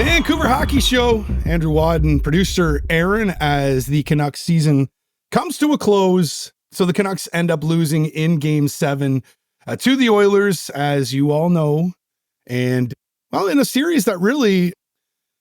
Vancouver Hockey Show. Andrew Wadden, producer Aaron, as the Canucks season comes to a close. So the Canucks end up losing in Game 7 to the Oilers, as you all know. And, well, in a series that really,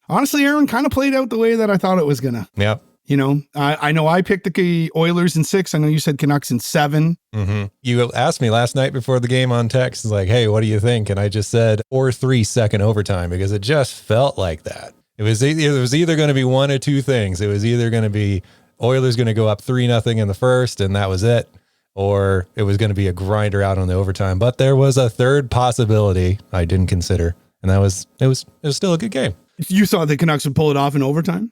honestly, Aaron, kind of played out the way that I thought it was going to. Yeah. You know, I know I picked the Oilers in 6. I know you said Canucks in 7. Mm-hmm. You asked me last night before the game on text, like, hey, what do you think? And I just said, or 3 second overtime, because it just felt like that. It was either going to be one or two things. It was either going to be Oilers going to go up 3-0 in the first, and that was it. Or it was going to be a grinder out on the overtime. But there was a third possibility I didn't consider. And it was still a good game. You thought the Canucks would pull it off in overtime?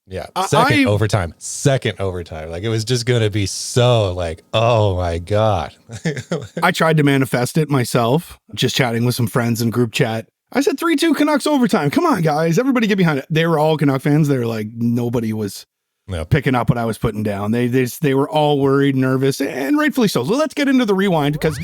Yeah. Second overtime. Like, it was just going to be so like, oh my God. I tried to manifest it myself, just chatting with some friends in group chat. I said 3-2 Canucks overtime. Come on, guys. Everybody get behind it. They were all Canuck fans. They were like, nobody was picking up what I was putting down. They were all worried, nervous, and rightfully so. So let's get into the rewind, because,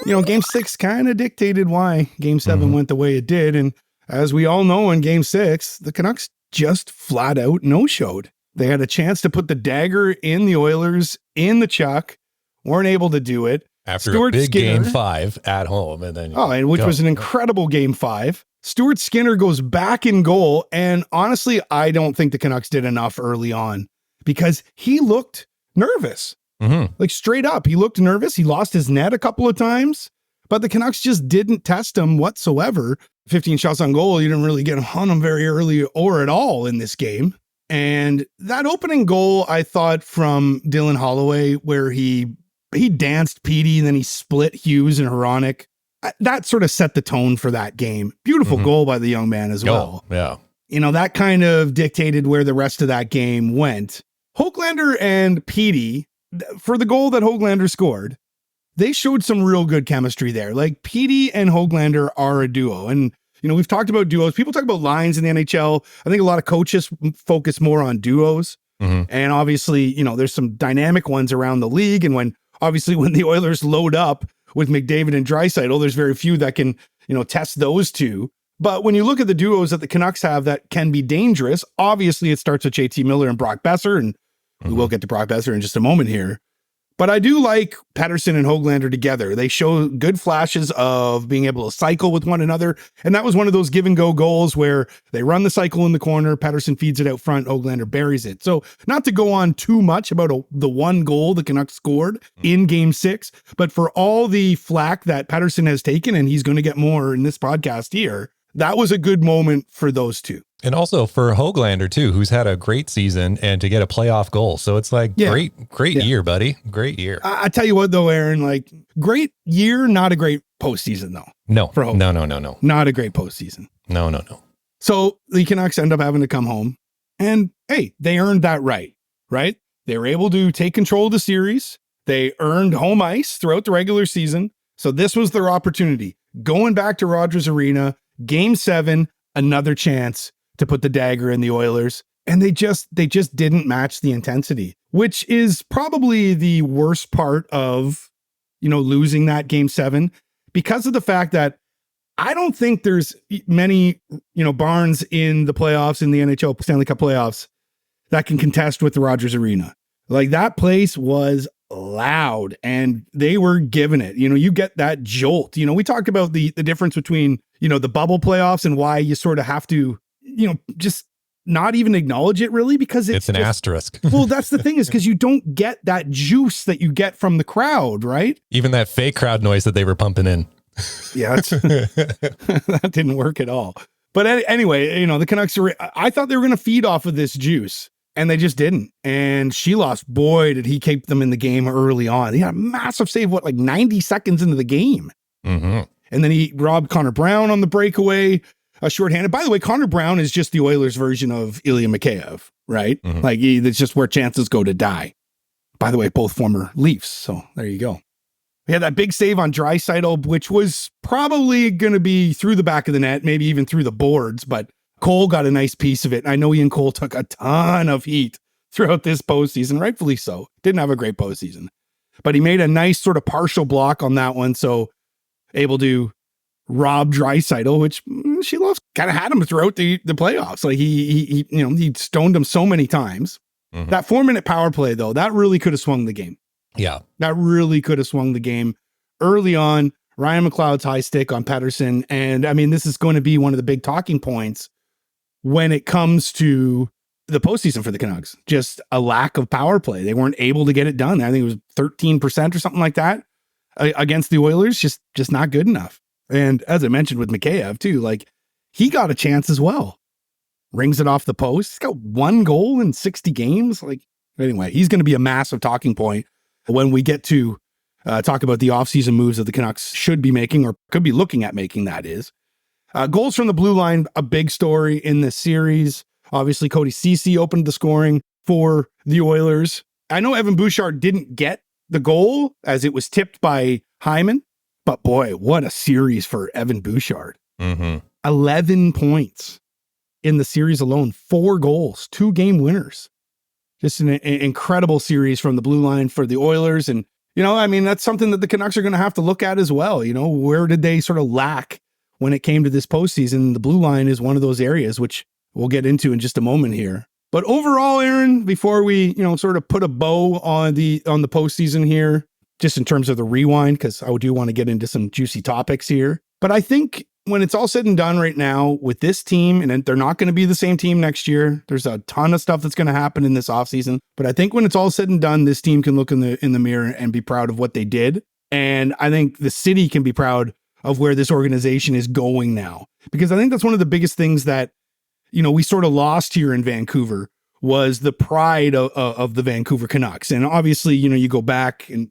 you know, Game 6 kind of dictated why Game 7 went the way it did. And as we all know, in Game 6, the Canucks just flat out no-showed. They had a chance to put the dagger in the Oilers in the chuck, weren't able to do it. After Stuart a big Skinner, Game 5 at home. And which was an incredible Game 5. Stuart Skinner goes back in goal. And honestly, I don't think the Canucks did enough early on, because he looked nervous. Like, straight up, he looked nervous. He lost his net a couple of times, but the Canucks just didn't test him whatsoever. 15 shots on goal. You didn't really get on him very early or at all in this game. And that opening goal, I thought, from Dylan Holloway, where he danced Petey and then he split Hughes and Hronek, that sort of set the tone for that game. Beautiful goal by the young man as well. Yeah. You know, that kind of dictated where the rest of that game went. Hoglander and Petey, for the goal that Hoglander scored, they showed some real good chemistry there. Like, Petey and Hoglander are a duo. And, you know, we've talked about duos. People talk about lines in the NHL. I think a lot of coaches focus more on duos. And obviously, you know, there's some dynamic ones around the league. And when the Oilers load up with McDavid and Draisaitl, there's very few that can, you know, test those two. But when you look at the duos that the Canucks have that can be dangerous, obviously it starts with JT Miller and Brock Besser. And we will get to Brock Besser in just a moment here. But I do like Pettersson and Hoglander together. They show good flashes of being able to cycle with one another. And that was one of those give and go goals where they run the cycle in the corner. Pettersson feeds it out front. Hoglander buries it. So not to go on too much about the one goal the Canucks scored in Game 6, but for all the flack that Pettersson has taken, and he's going to get more in this podcast here, that was a good moment for those two. And also for Hoglander, too, who's had a great season, and to get a playoff goal. So it's like, great year, buddy. Great year. I tell you what, though, Aaron, like, great year, not a great postseason, though. No. For Hoglander. No. Not a great postseason. No. So the Canucks end up having to come home. And, hey, they earned that right? They were able to take control of the series. They earned home ice throughout the regular season. So this was their opportunity. Going back to Rogers Arena, Game 7, another chance to put the dagger in the Oilers. And they just didn't match the intensity, which is probably the worst part of, you know, losing that Game 7, because of the fact that I don't think there's many, you know, barns in the playoffs, in the NHL Stanley Cup playoffs, that can contest with the Rogers Arena. Like, that place was loud and they were giving it. You know, you get that jolt. You know, we talked about the difference between, you know, the bubble playoffs and why you sort of have to, you know, just not even acknowledge it, really, because it's an asterisk. Well, that's the thing, is because you don't get that juice that you get from the crowd, right? Even that fake crowd noise that they were pumping in. Yeah, that didn't work at all. But anyway, you know, the Canucks I thought they were going to feed off of this juice, and they just didn't. And Sheloff, boy, did he keep them in the game early on. He had a massive save, like 90 seconds into the game. And then he robbed Connor Brown on the breakaway, shorthanded. By the way, Connor Brown is just the Oilers version of Ilya Mikheyev, right? Like, it's just where chances go to die. By the way, both former Leafs. So there you go. We had that big save on Draisaitl, which was probably going to be through the back of the net, maybe even through the boards, but Cole got a nice piece of it. I know Ian Cole took a ton of heat throughout this postseason, rightfully so. Didn't have a great postseason, but he made a nice sort of partial block on that one. So able to Rob Draisaitl, which she loves, kind of had him throughout the playoffs. Like he stoned him so many times. Mm-hmm. That 4-minute power play, though, that really could have swung the game. Yeah. That really could have swung the game early on. Ryan McLeod's high stick on Pettersson. And I mean, this is going to be one of the big talking points when it comes to the postseason for the Canucks. Just a lack of power play. They weren't able to get it done. I think it was 13% or something like that against the Oilers. Just not good enough. And as I mentioned with Mikheyev too, like he got a chance as well. Rings it off the post. He's got 1 goal in 60 games. Like, anyway, he's going to be a massive talking point when we get to talk about the offseason moves that the Canucks should be making or could be looking at making, that is. Goals from the blue line, a big story in this series. Obviously, Cody Ceci opened the scoring for the Oilers. I know Evan Bouchard didn't get the goal as it was tipped by Hyman, but boy, what a series for Evan Bouchard. Mm-hmm. 11 points in the series alone, 4 goals, 2 game winners. Just an incredible series from the blue line for the Oilers. And, I mean, that's something that the Canucks are going to have to look at as well. Where did they sort of lack when it came to this postseason? The blue line is one of those areas, which we'll get into in just a moment here. But overall, Aaron, before we, sort of put a bow on the postseason here, just in terms of the rewind, because I do want to get into some juicy topics here. But I think when it's all said and done right now with this team, and they're not going to be the same team next year, there's a ton of stuff that's going to happen in this offseason. But I think when it's all said and done, this team can look in the mirror and be proud of what they did. And I think the city can be proud of where this organization is going now. Because I think that's one of the biggest things that, we sort of lost here in Vancouver was the pride of the Vancouver Canucks. And obviously, you go back and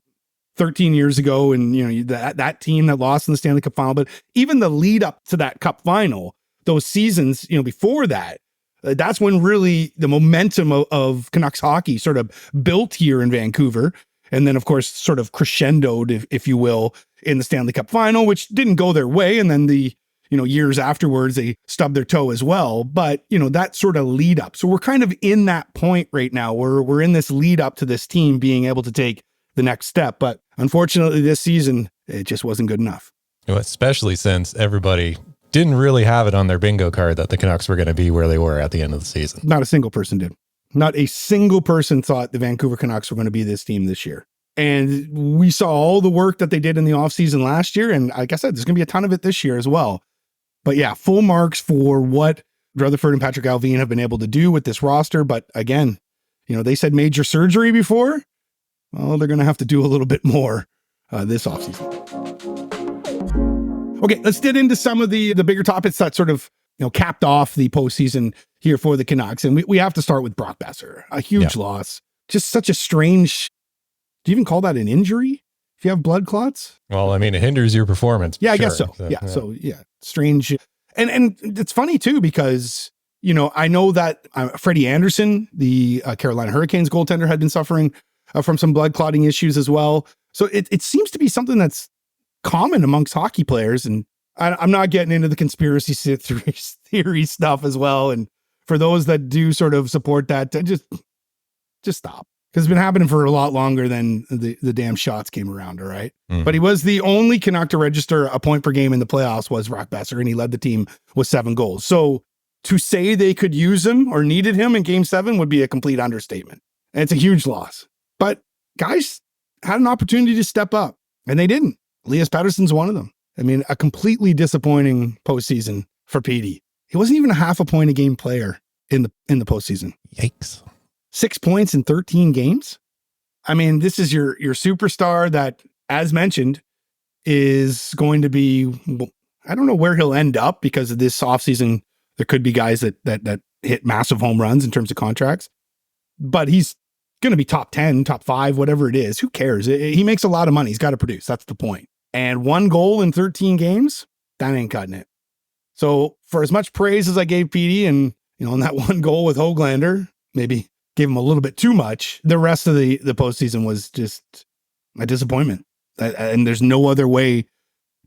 13 years ago and, that team that lost in the Stanley Cup final, but even the lead up to that cup final, those seasons, before that, that's when really the momentum of Canucks hockey sort of built here in Vancouver. And then of course, sort of crescendoed, if you will, in the Stanley Cup final, which didn't go their way. And then the, years afterwards, they stubbed their toe as well. But, that sort of lead up. So we're kind of in that point right now where we're in this lead up to this team being able to take the next step. But unfortunately, this season, it just wasn't good enough. Especially since everybody didn't really have it on their bingo card that the Canucks were going to be where they were at the end of the season. Not a single person did. Not a single person thought the Vancouver Canucks were going to be this team this year. And we saw all the work that they did in the offseason last year. And like I said, there's going to be a ton of it this year as well. But yeah, full marks for what Rutherford and Patrick Allvin have been able to do with this roster. But again, they said major surgery before. Well, they're going to have to do a little bit more this offseason. Okay, let's get into some of the bigger topics that sort of capped off the postseason here for the Canucks. And we have to start with Brock Besser. A huge loss. Just such a strange, do you even call that an injury if you have blood clots? Well, I mean, it hinders your performance. Yeah, I guess so. So strange. And it's funny too, because, I know that Freddie Anderson, the Carolina Hurricanes goaltender, had been suffering from some blood clotting issues as well. So it seems to be something that's common amongst hockey players. And I'm not getting into the conspiracy theory stuff as well. And for those that do sort of support that, just stop. Because it's been happening for a lot longer than the damn shots came around, all right? Mm-hmm. But he was the only Canuck to register a point per game in the playoffs was Brock Besser, and he led the team with 7 goals. So to say they could use him or needed him in Game 7 would be a complete understatement. And it's a huge loss. But guys had an opportunity to step up, and they didn't. Elias Pettersson's one of them. I mean, a completely disappointing postseason for Petey. He wasn't even a half a point a game player in the postseason. Yikes. 6 points in 13 games. I mean, this is your superstar that, as mentioned, is going to be, I don't know where he'll end up because of this offseason. There could be guys that hit massive home runs in terms of contracts, but he's going to be top 10, top 5, whatever it is. Who cares? He makes a lot of money. He's got to produce. That's the point. And 1 goal in 13 games, that ain't cutting it. So for as much praise as I gave Petey and, on that 1 goal with Höglander, maybe gave him a little bit too much. The rest of the postseason was just a disappointment. And there's no other way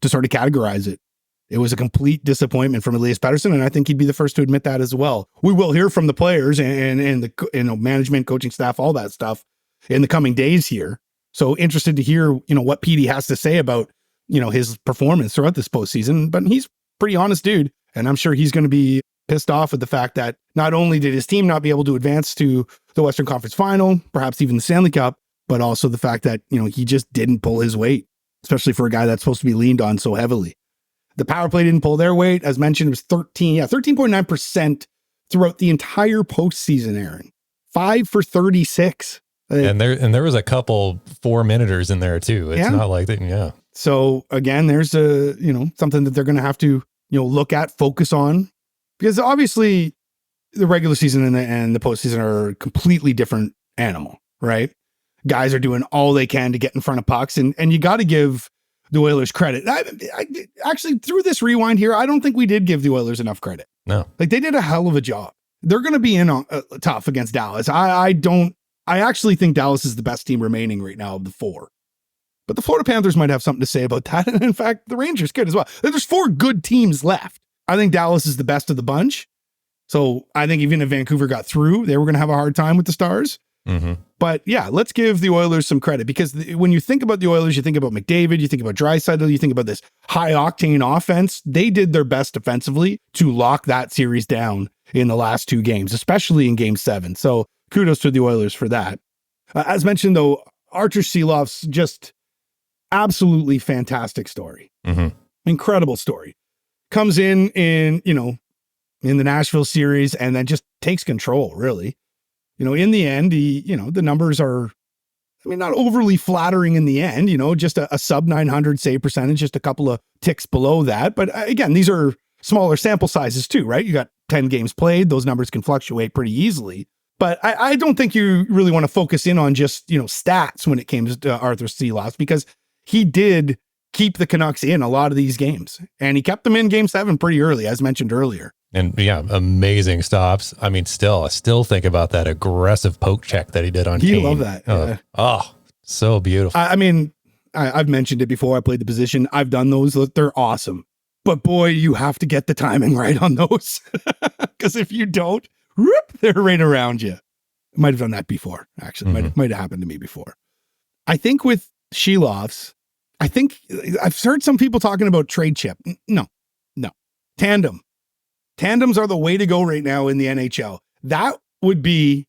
to sort of categorize it. It was a complete disappointment from Elias Pettersson, and I think he'd be the first to admit that as well. We will hear from the players and the management, coaching staff, all that stuff in the coming days here. So interested to hear, what Petey has to say about his performance throughout this postseason, but he's a pretty honest dude. And I'm sure he's going to be pissed off with the fact that not only did his team not be able to advance to the Western Conference Final, perhaps even the Stanley Cup, but also the fact that, he just didn't pull his weight, especially for a guy that's supposed to be leaned on so heavily. The power play didn't pull their weight. As mentioned, it was 13.9% throughout the entire postseason, Aaron. 5 for 36. And there was a couple 4-minuters in there too. It's not like that. Yeah. So again, there's something that they're going to have to, look at, focus on, because obviously the regular season and the postseason are a completely different animal, right? Guys are doing all they can to get in front of pucks, and you got to give the Oilers credit. I actually, through this rewind here, I don't think we did give the Oilers enough credit. No. Like, they did a hell of a job. They're going to be in tough against Dallas. I actually think Dallas is the best team remaining right now of the 4. But the Florida Panthers might have something to say about that. And in fact, the Rangers could as well. There's 4 good teams left. I think Dallas is the best of the bunch. So I think even if Vancouver got through, they were going to have a hard time with the Stars. Mm-hmm. But yeah, let's give the Oilers some credit, because when you think about the Oilers, you think about McDavid, you think about Draisaitl, you think about this high octane offense. They did their best defensively to lock that series down in the last 2 games, especially in Game 7. So kudos to the Oilers for that. As mentioned, though, Artur Silov's just absolutely fantastic story. Mm-hmm. Incredible story. Comes in the Nashville series and then just takes control, really. In the end, the numbers are, not overly flattering in the end, just a sub 900 save percentage, just a couple of ticks below that. But again, these are smaller sample sizes too, right? You got 10 games played. Those numbers can fluctuate pretty easily. But I don't think you really want to focus in on just, stats when it came to Artur Silovs, because he did keep the Canucks in a lot of these games, and he kept them in Game 7 pretty early, as mentioned earlier. And yeah, amazing stops. I still think about that aggressive poke check that he did on Kane. You love that. Yeah. Oh, so beautiful. I've mentioned it before. I played the position. I've done those. They're awesome. But boy, you have to get the timing right on those, because if you don't, whoop, they're right around you. Might have done that before, actually. Might have happened to me before. I think with Silovs, I've heard some people talking about trade chip. No. Tandem. Tandems are the way to go right now in the NHL. That would be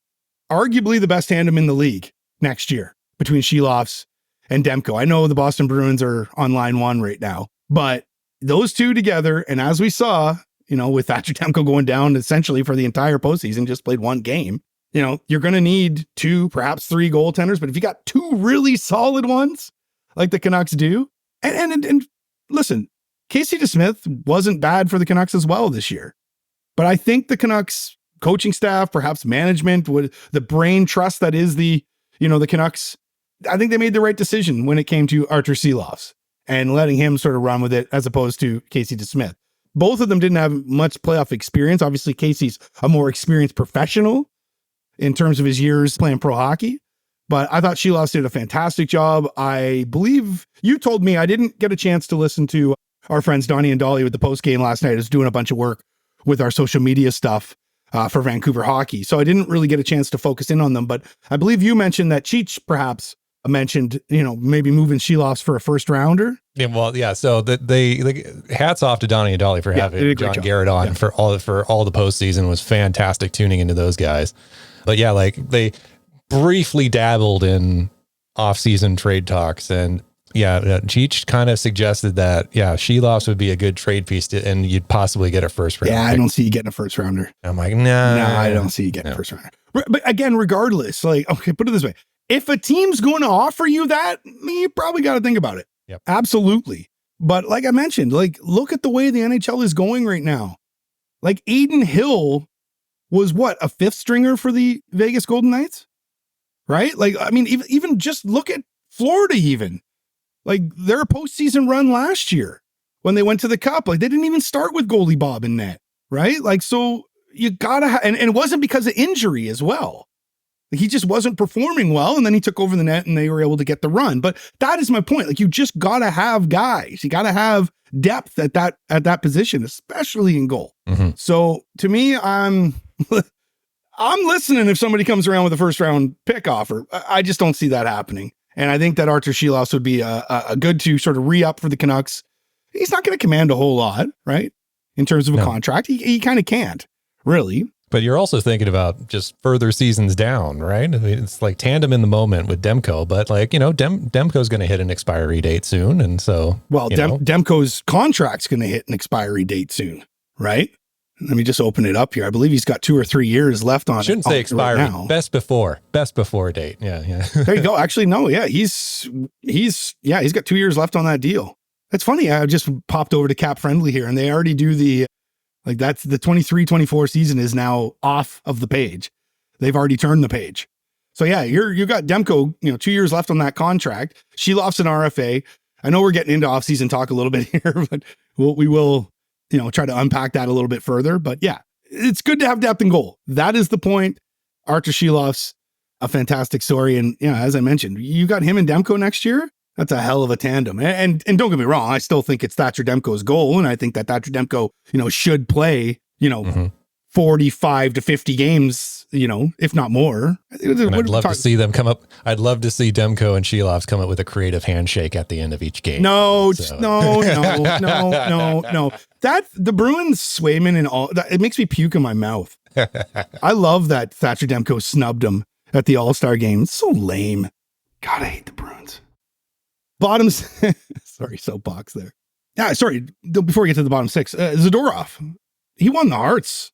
arguably the best tandem in the league next year between Silovs and Demko. I know the Boston Bruins are on line 1 right now, but those two together, and as we saw, with Thatcher Demko going down essentially for the entire postseason, just played 1 game, you're going to need 2, perhaps 3 goaltenders. But if you got 2 really solid ones, like the Canucks do. And listen, Casey DeSmith wasn't bad for the Canucks as well this year. But I think the Canucks coaching staff, perhaps management, the brain trust that is the Canucks, I think they made the right decision when it came to Artur Silovs and letting him sort of run with it as opposed to Casey DeSmith. Both of them didn't have much playoff experience. Obviously, Casey's a more experienced professional in terms of his years playing pro hockey. But I thought Silovs did a fantastic job. I believe you told me, I didn't get a chance to listen to our friends Donnie and Dolly with the post game last night. I was doing a bunch of work with our social media stuff for Vancouver hockey. So I didn't really get a chance to focus in on them. But I believe you mentioned that Cheech perhaps mentioned, maybe moving Silovs for a first rounder. Yeah, well, yeah. So they hats off to Donnie and Dolly for having John Garrett on for all the postseason. Was fantastic tuning into those guys. But yeah, they briefly dabbled in off-season trade talks, and Cheech kind of suggested that Silovs would be a good trade piece and you'd possibly get a first round. Yeah, I don't see you getting a first rounder. I'm like, no, I don't see you getting a first rounder. But again, regardless, okay, put it this way: if a team's going to offer you that, you probably got to think about it. Yep. Absolutely. But like I mentioned, look at the way the NHL is going right now. Aiden Hill was a 5th stringer for the Vegas Golden Knights, right? Even just look at Florida. Even their postseason run last year when they went to the Cup, they didn't even start with goalie Bob in net, right? So you gotta and it wasn't because of injury as well. He just wasn't performing well, and then he took over the net and they were able to get the run. But that is my point. You just gotta have guys. You gotta have depth at that position, especially in goal. Mm-hmm. So to me, I'm listening if somebody comes around with a first round pick offer. I just don't see that happening. And I think that Artur Silovs would be a good to sort of re-up for the Canucks. He's not going to command a whole lot, right? In terms of a contract. He kind of can't, really. But you're also thinking about just further seasons down, right? I mean, it's like tandem in the moment with Demko, but like, Demko's going to hit an expiry date soon. And so, Demko's contract's going to hit an expiry date soon, right? Let me just open it up here. I believe he's got 2 or 3 years left on it. Shouldn't say expiry. Right, best before date. Yeah. There you go. Actually, no. Yeah. He's got 2 years left on that deal. It's funny. I just popped over to Cap Friendly here and they already do that's the 23-24 season is now off of the page. They've already turned the page. So yeah, you got Demko, 2 years left on that contract. Silovs an RFA. I know we're getting into off-season talk a little bit here, but we will try to unpack that a little bit further. But yeah, it's good to have depth in goal. That is the point. Artur Silovs, a fantastic story. And as I mentioned, you got him and Demko next year. That's a hell of a tandem. And don't get me wrong, I still think it's Thatcher Demko's goal. And I think that Thatcher Demko, should play, 45 to 50 games, if not more. I'd love to see them come up. I'd love to see Demko and Silovs come up with a creative handshake at the end of each game. No. That the Bruins Swayman and all that, it makes me puke in my mouth. I love that Thatcher Demko snubbed him at the All-Star game. It's so lame. God, I hate the Bruins. Bottoms. Sorry, soapbox there. Yeah, sorry. Before we get to the bottom 6, Zadorov, he won the hearts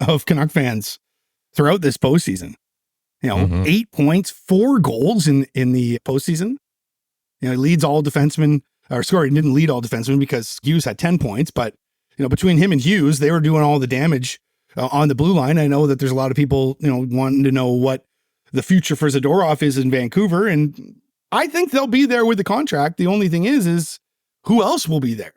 of Canuck fans throughout this postseason. 8 points, 4 goals in the postseason. He leads all defensemen. He didn't lead all defensemen because Hughes had 10 points, but between him and Hughes, they were doing all the damage on the blue line. I know that there's a lot of people, wanting to know what the future for Zadorov is in Vancouver, and I think they'll be there with the contract. The only thing is who else will be there?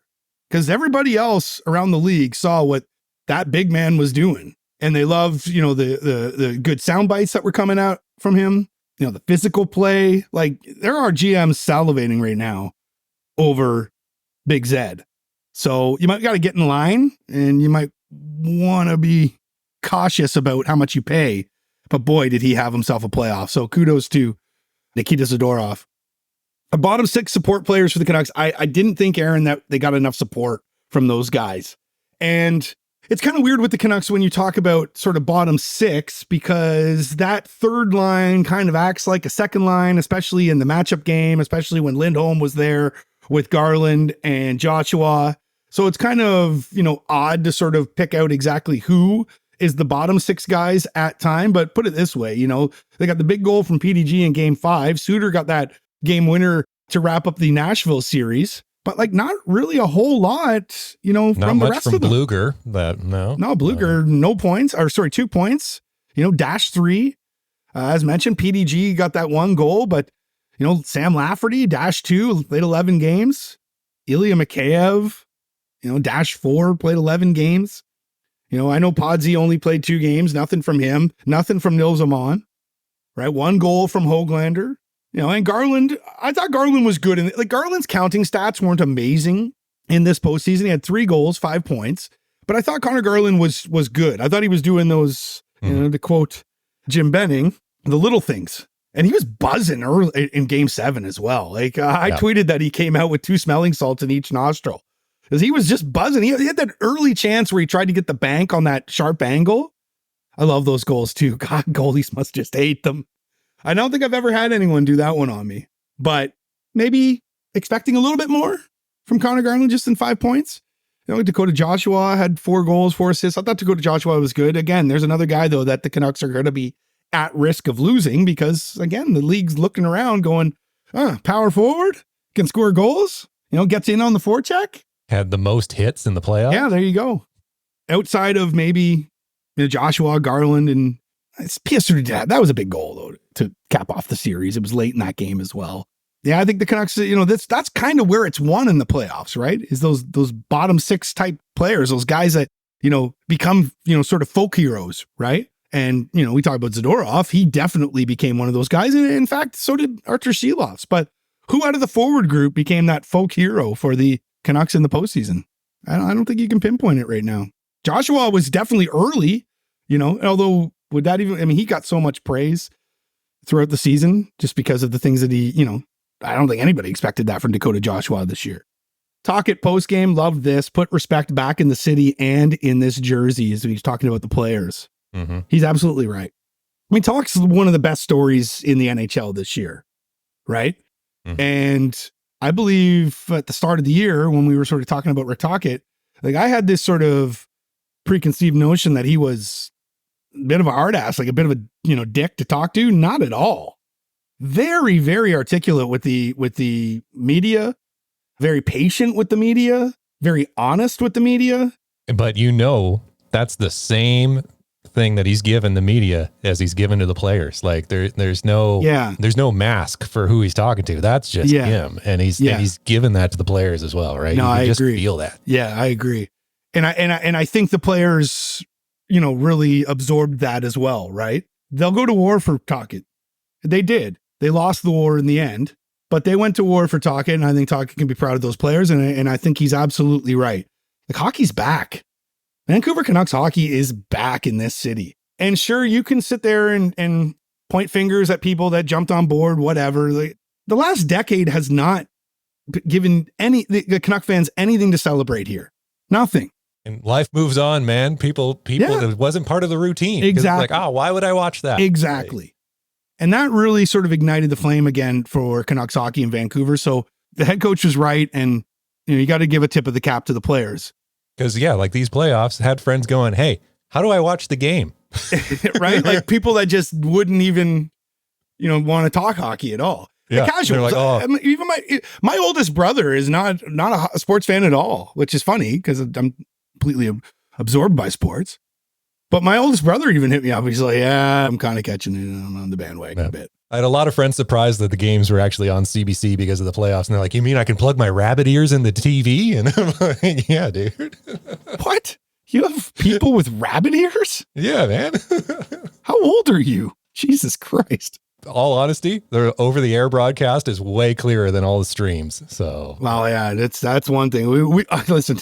Because everybody else around the league saw what that big man was doing. And they loved, the good sound bites that were coming out from him, the physical play. Like, there are GMs salivating right now over Big Zed. So you might got to get in line and you might want to be cautious about how much you pay. But boy, did he have himself a playoff. So kudos to Nikita Zadorov. A bottom 6 support players for the Canucks. I didn't think, Aaron, that they got enough support from those guys. And it's kind of weird with the Canucks when you talk about sort of bottom 6, because that third line kind of acts like a second line, especially in the matchup game, especially when Lindholm was there with Garland and Joshua. So it's kind of, odd to sort of pick out exactly who is the bottom 6 guys at time. But put it this way, they got the big goal from PDG in game 5. Suter got that game winner to wrap up the Nashville series, but not really a whole lot, from the rest of them. Bluger, Bluger, no points, 2 points, dash 3. As mentioned, PDG got that 1 goal, but, Sam Lafferty, dash 2, played 11 games. Ilya Mikheyev, dash 4, played 11 games. I know Podsy only played 2 games, nothing from him, nothing from Nils Amon, right? 1 goal from Höglander. And Garland, I thought Garland was good. And Garland's counting stats weren't amazing in this postseason. He had 3 goals, 5 points, but I thought Conor Garland was good. I thought he was doing those, to quote Jim Benning, the little things. And he was buzzing early in game 7 as well. I tweeted that he came out with 2 smelling salts in each nostril because he was just buzzing. He had that early chance where he tried to get the bank on that sharp angle. I love those goals too. God, goalies must just hate them. I don't think I've ever had anyone do that one on me, but maybe expecting a little bit more from Conor Garland just in 5 points. Dakota Joshua had 4 goals, 4 assists. I thought Dakota Joshua was good. Again, there's another guy, though, that the Canucks are going to be at risk of losing because, again, the league's looking around going, power forward, can score goals, gets in on the forecheck. Had the most hits in the playoffs. Yeah, there you go. Outside of maybe Joshua, Garland, and Piastri, that was a big goal, though, to cap off the series. It was late in that game as well. Yeah, I think the Canucks, that's kind of where it's won in the playoffs, right? Is those bottom 6 type players, those guys that, become, sort of folk heroes, right? And, we talk about Zadorov. He definitely became one of those guys. And in fact, so did Artur Silovs. But who out of the forward group became that folk hero for the Canucks in the postseason? I don't think you can pinpoint it right now. Joshua was definitely early, although would that even, he got so much praise throughout the season just because of the things that he, I don't think anybody expected that from Dakota Joshua this year. Tocchet postgame, loved this, put respect back in the city and in this jersey as he's talking about the players. Mm-hmm. He's absolutely right. I mean, Tocchet's one of the best stories in the NHL this year, right? Mm-hmm. And I believe at the start of the year when we were sort of talking about Rick Tocchet, like I had this sort of preconceived notion that he was a bit of a hard ass, like a bit of a, dick to talk to. Not at all. Very, very articulate with the media, very patient with the media, very honest with the media. But that's the same thing that he's given the media as he's given to the players. Like there's no mask for who he's talking to. That's just him. And he's given that to the players as well, right? No, I just agree. Feel that. Yeah, I agree. And I think the players, really absorbed that as well, right? They'll go to war for Tocchet. They did. They lost the war in the end, but they went to war for Tocchet, and I think Tocchet can be proud of those players, and I think he's absolutely right. Like, hockey's back. Vancouver Canucks hockey is back in this city. And sure, you can sit there and point fingers at people that jumped on board, whatever. Like, the last decade has not given the Canuck fans anything to celebrate here. Nothing. And life moves on, man. People, it wasn't part of the routine. Exactly. It's like, why would I watch that? Exactly. Right. And that really sort of ignited the flame again for Canucks hockey in Vancouver. So the head coach was right. And you got to give a tip of the cap to the players. Because, like these playoffs had friends going, hey, how do I watch the game? Right? Like people that just wouldn't even, want to talk hockey at all. Yeah. Casuals. Like, I mean, even my oldest brother is not a sports fan at all, which is funny because I'm completely absorbed by sports. But my oldest brother even hit me up. He's like, yeah, I'm kind of catching it on the bandwagon a bit. I had a lot of friends surprised that the games were actually on CBC because of the playoffs. And they're like, you mean I can plug my rabbit ears in the TV? And I'm like, yeah, dude. What? You have people with rabbit ears? Yeah, man. How old are you? Jesus Christ. All honesty, the over-the-air broadcast is way clearer than all the streams. So, well, yeah, that's one thing. We listen.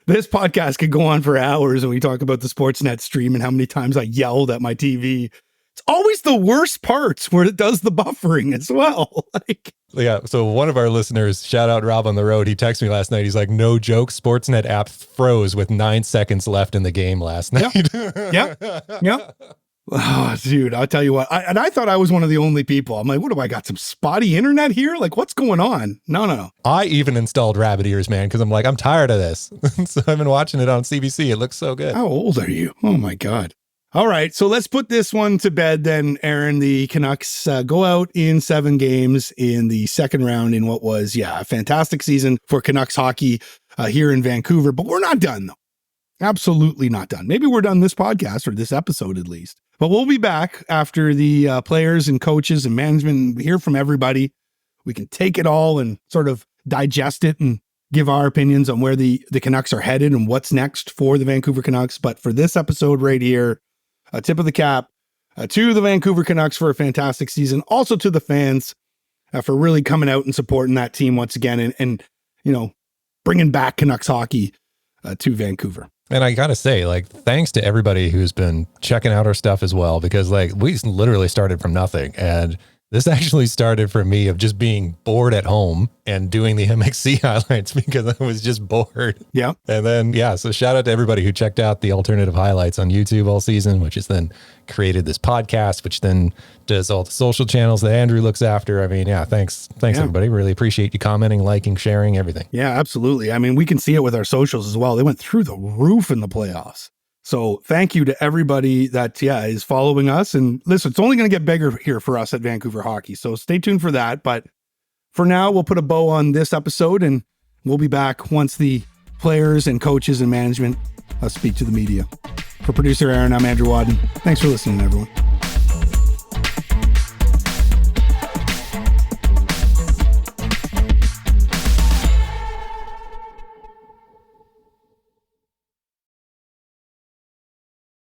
This podcast could go on for hours when we talk about the Sportsnet stream and how many times I yelled at my TV. It's always the worst parts where it does the buffering as well. Yeah. So one of our listeners, shout out Rob on the road, he texted me last night. He's like, no joke, Sportsnet app froze with 9 seconds left in the game last night. Yeah. Oh, dude, I'll tell you what. I thought I was one of the only people. I'm like, what do I got? Some spotty internet here? Like, what's going on? No. I even installed rabbit ears, man, because I'm like, I'm tired of this. So I've been watching it on CBC. It looks so good. How old are you? Oh, my God. All right. So let's put this one to bed then, Aaron. The Canucks go out in 7 games in the second round in what was, a fantastic season for Canucks hockey here in Vancouver. But we're not done, though. Absolutely not done. Maybe we're done this podcast or this episode at least. But we'll be back after the players and coaches and management hear from everybody. We can take it all and sort of digest it and give our opinions on where the Canucks are headed and what's next for the Vancouver Canucks. But for this episode right here, a tip of the cap to the Vancouver Canucks for a fantastic season. Also to the fans for really coming out and supporting that team once again and bringing back Canucks hockey to Vancouver. And I got to say, thanks to everybody who's been checking out our stuff as well, because we literally started from nothing. And this actually started for me of just being bored at home and doing the MXC highlights because I was just bored. Yeah. And then, so shout out to everybody who checked out the alternative highlights on YouTube all season, which has then created this podcast, which then does all the social channels that Andrew looks after. I mean, thanks everybody. Really appreciate you commenting, liking, sharing, everything. Yeah, absolutely. I mean, we can see it with our socials as well. They went through the roof in the playoffs. So thank you to everybody that, is following us. And listen, it's only going to get bigger here for us at Vancouver Hockey. So stay tuned for that. But for now, we'll put a bow on this episode and we'll be back once the players and coaches and management speak to the media. For producer Aaron, I'm Andrew Wadden. Thanks for listening, everyone.